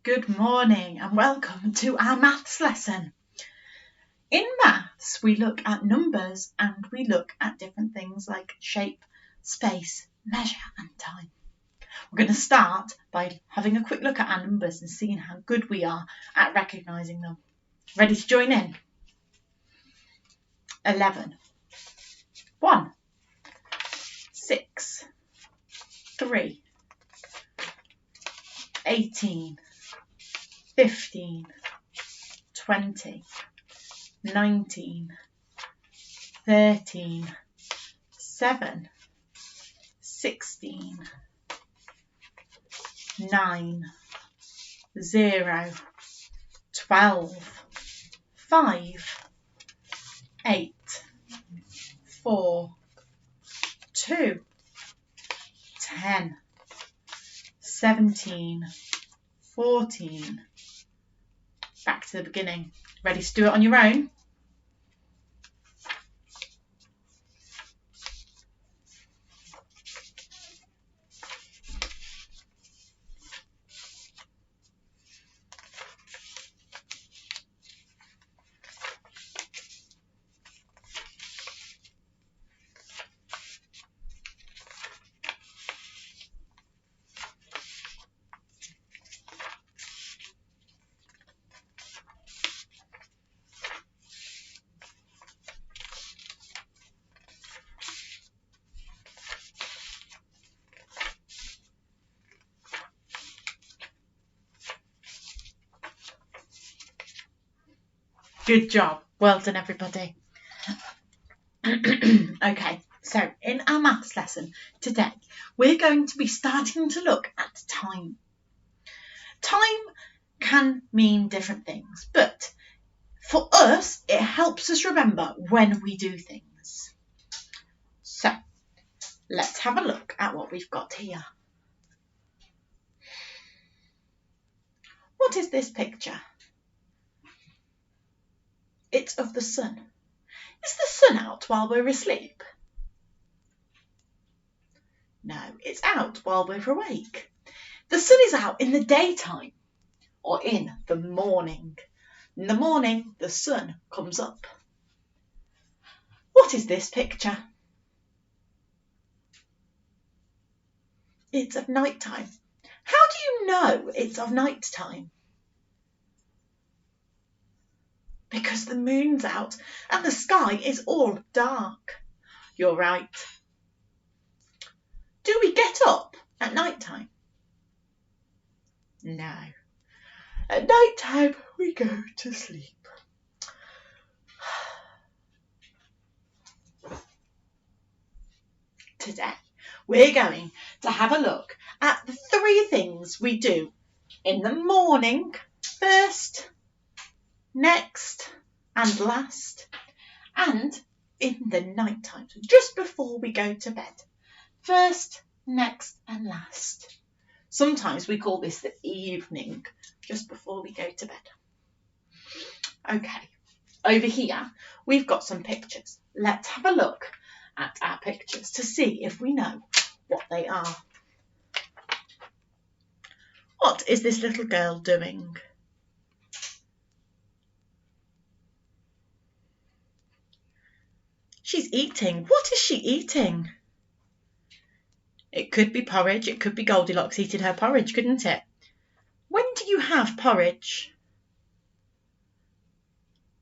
Good morning and welcome to our maths lesson. In maths, we look at numbers and we look at different things like shape, space, measure and time. We're going to start by having a quick look at our numbers and seeing how good we are at recognising them. Ready to join in? 11, 1, 6, 3, 18, 15, 20, 19, 13, 7, 16, 9, 0, 12, 5, 8, 4, 2, 10, 17, 14. Back to the beginning. Ready to do it on your own? Good job. Well done, everybody. Okay, so in our maths lesson today, we're going to be starting to look at time. Time can mean different things, but for us, it helps us remember when we do things. So, let's have a look at what we've got here. What is this picture? It's of the sun. Is the sun out while we're asleep? No, it's out while we're awake. The sun is out in the daytime or in the morning. In the morning, the sun comes up. What is this picture? It's of night time. How do you know it's of night time? Because the moon's out and the sky is all dark. You're right. Do we get up at night time? No. At night time we go to sleep. Today we're going to have a look at the 3 things we do in the morning, first, next and last, and in the night time, so just before we go to bed. First, next and last. Sometimes we call this the evening, just before we go to bed. Okay, over here we've got some pictures. Let's have a look at our pictures to see if we know what they are. What is this little girl doing? She's eating. What is she eating? It could be porridge. It could be Goldilocks eating her porridge, couldn't it? When do you have porridge?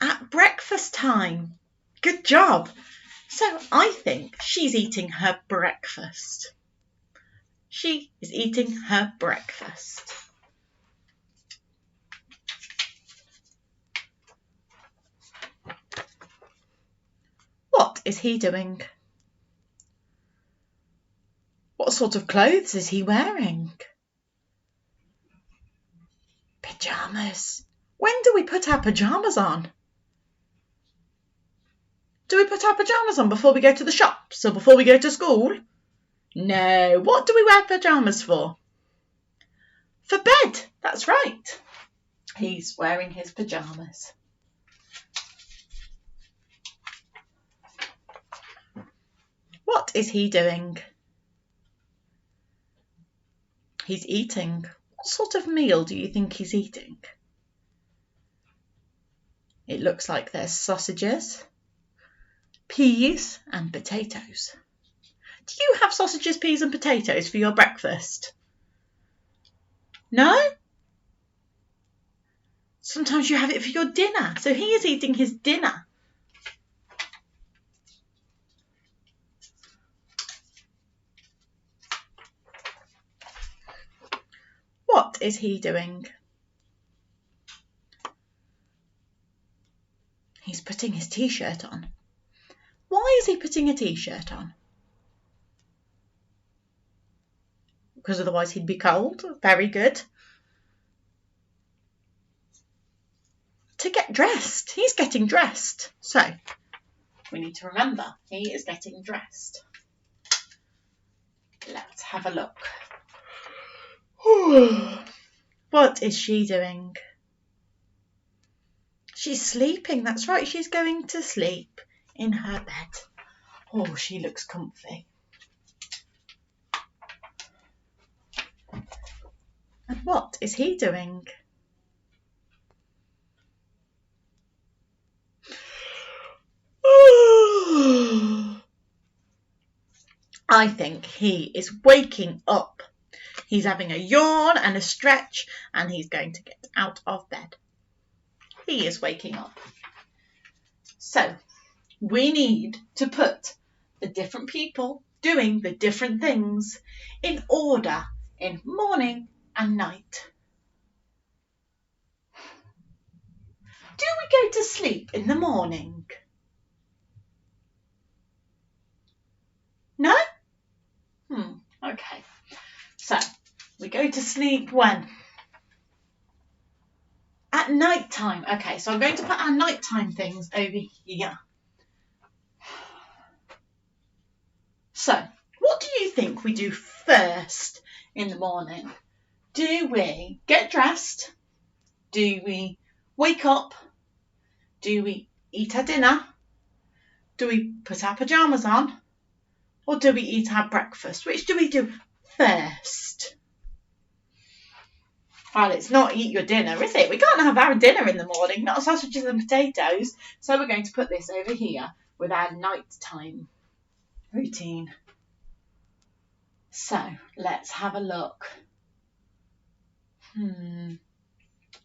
At breakfast time. Good job. So I think she's eating her breakfast. She is eating her breakfast. What is he doing? What sort of clothes is he wearing? Pyjamas. When do we put our pyjamas on? Do we put our pyjamas on before we go to the shops or before we go to school? No. What do we wear pyjamas for? For bed. That's right. He's wearing his pyjamas. What is he doing? He's eating. What What sort of meal do you think he's eating? It looks like there's sausages, peas and potatoes. Do you have sausages, peas and potatoes for your breakfast? No? Sometimes you have it for your dinner. So he is eating his dinner. What is he doing? He's putting his t-shirt on. Why is he putting a t-shirt on? Because otherwise he'd be cold. Very good. To get dressed. He's getting dressed. So, we need to remember, he is getting dressed. Let's have a look. What is she doing? She's sleeping. That's right. She's going to sleep in her bed. Oh, she looks comfy. And what is he doing? I think he is waking up. He's having a yawn and a stretch, and he's going to get out of bed. He is waking up. So, we need to put the different people doing the different things in order in morning and night. Do we go to sleep in the morning? No? Okay. So, we go to sleep when? At night time. Okay, so I'm going to put our nighttime things over here. So, what do you think we do first in the morning? Do we get dressed? Do we wake up? Do we eat our dinner? Do we put our pyjamas on? Or do we eat our breakfast? Which do we do first? Well, it's not eat your dinner, is it? We can't have our dinner in the morning, not sausages and potatoes. So we're going to put this over here with our nighttime routine. So let's have a look. Do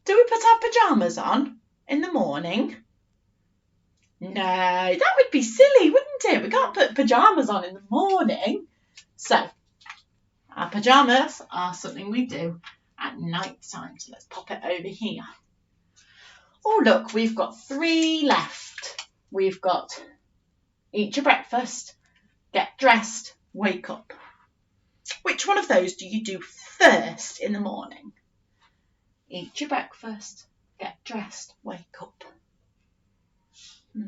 we put our pyjamas on in the morning? No, that would be silly, wouldn't it? We can't put pyjamas on in the morning. So our pyjamas are something we do at night time. So let's pop it over here. Oh, look, we've got 3 left. We've got eat your breakfast, get dressed, wake up. Which one of those do you do first in the morning? Eat your breakfast, get dressed, wake up. Do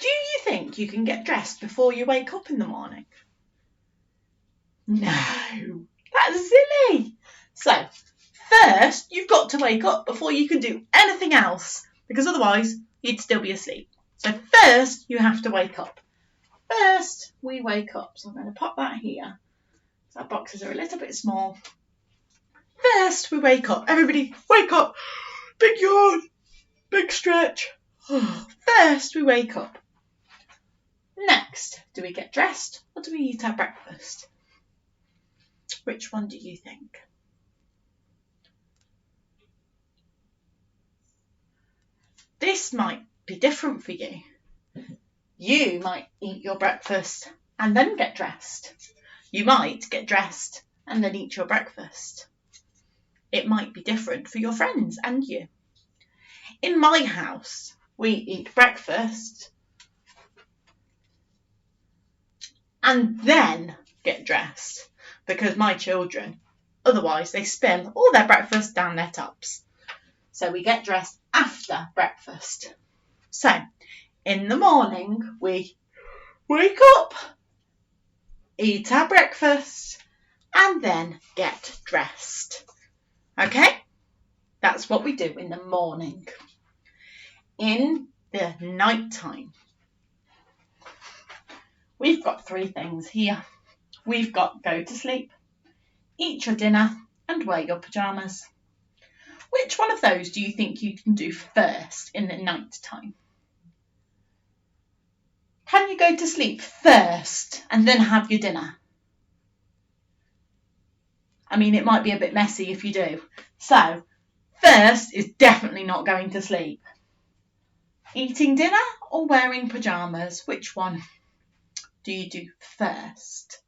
you think you can get dressed before you wake up in the morning? No, that's silly. So, first, you've got to wake up before you can do anything else, because otherwise you'd still be asleep. So first, you have to wake up. First, we wake up. So I'm going to pop that here. So our boxes are a little bit small. First, we wake up. Everybody, wake up. Big yawn. Big stretch. First, we wake up. Next, do we get dressed or do we eat our breakfast? Which one do you think? This might be different for you. You might eat your breakfast and then get dressed. You might get dressed and then eat your breakfast. It might be different for your friends and you. In my house, we eat breakfast and then get dressed because my children, otherwise they spill all their breakfast down their tops. So we get dressed after breakfast. So in the morning, we wake up, eat our breakfast, and then get dressed. Okay? That's what we do in the morning. In the night time, we've got 3 things here. we've got go to sleep, eat your dinner and wear your pyjamas. Which one of those do you think you can do first in the night time? Can you go to sleep first and then have your dinner? I mean, it might be a bit messy if you do. So, first is definitely not going to sleep. Eating dinner or wearing pyjamas? Which one do you do first?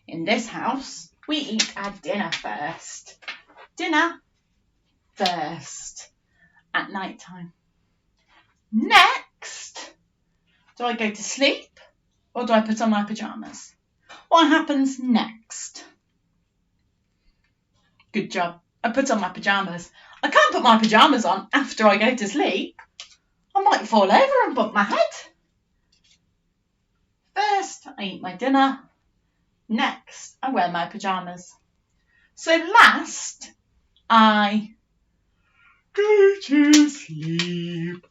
In this house, we eat our dinner first. Dinner first at night time. Next, do I go to sleep or do I put on my pyjamas? What happens next? Good job. I put on my pyjamas. I can't put my pyjamas on after I go to sleep. I might fall over and bump my head. First, I eat my dinner. Next, I wear my pyjamas. So last, I go to sleep.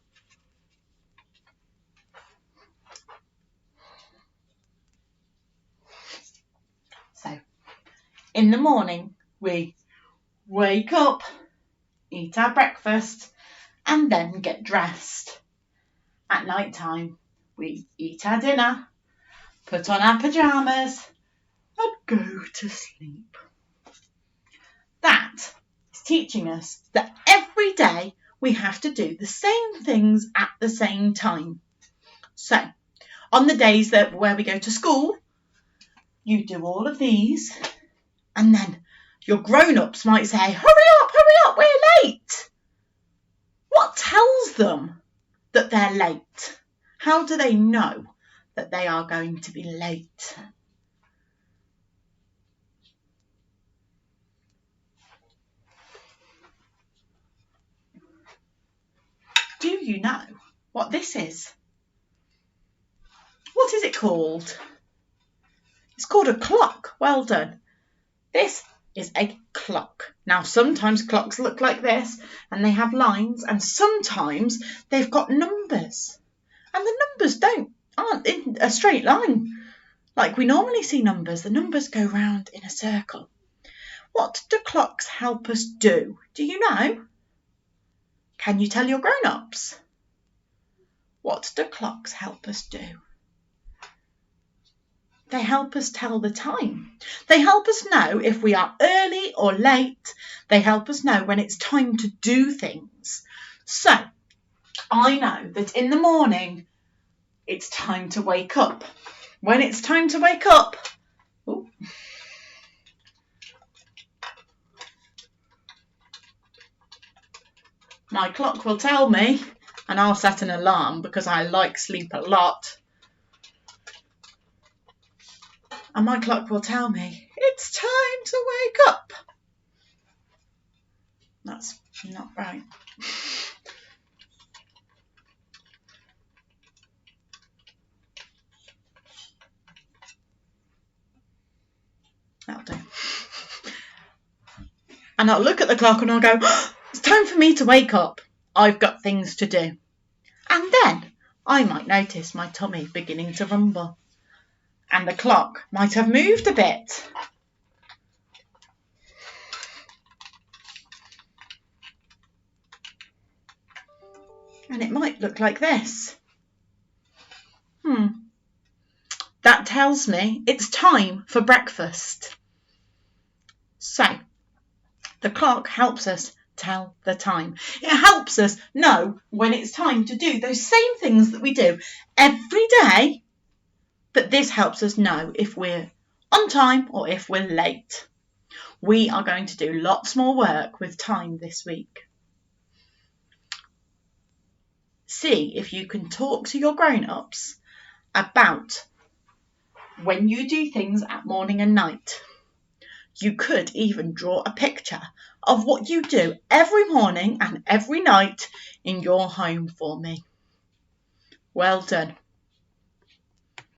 So, in the morning, we wake up, eat our breakfast, and then get dressed. At night time, we eat our dinner, put on our pyjamas, and go to sleep. That is teaching us that every day we have to do the same things at the same time. So, on the days where we go to school, you do all of these, and then your grown-ups might say, hurry up, we're late. What tells them that they're late? How do they know that they are going to be late? Do you know what this is? What is it called? It's called a clock. Well done. This is a clock. Now, sometimes clocks look like this and they have lines, and sometimes they've got numbers. And the numbers aren't in a straight line like we normally see numbers. The numbers go round in a circle. What do clocks help us do? Do you know? Can you tell your grown-ups? What do clocks help us do? They help us tell the time. They help us know if we are early or late. They help us know when it's time to do things. So, I know that in the morning, it's time to wake up. When it's time to wake up, my clock will tell me, and I'll set an alarm because I like sleep a lot. And my clock will tell me, it's time to wake up. That's not right. That'll do. And I'll look at the clock and I'll go, it's time for me to wake up. I've got things to do. And then I might notice my tummy beginning to rumble. And the clock might have moved a bit. And it might look like this. That tells me it's time for breakfast. So, the clock helps us tell the time. It helps us know when it's time to do those same things that we do every day. But this helps us know if we're on time or if we're late. We are going to do lots more work with time this week. See if you can talk to your grown-ups about when you do things at morning and night. You could even draw a picture of what you do every morning and every night in your home for me. Well done.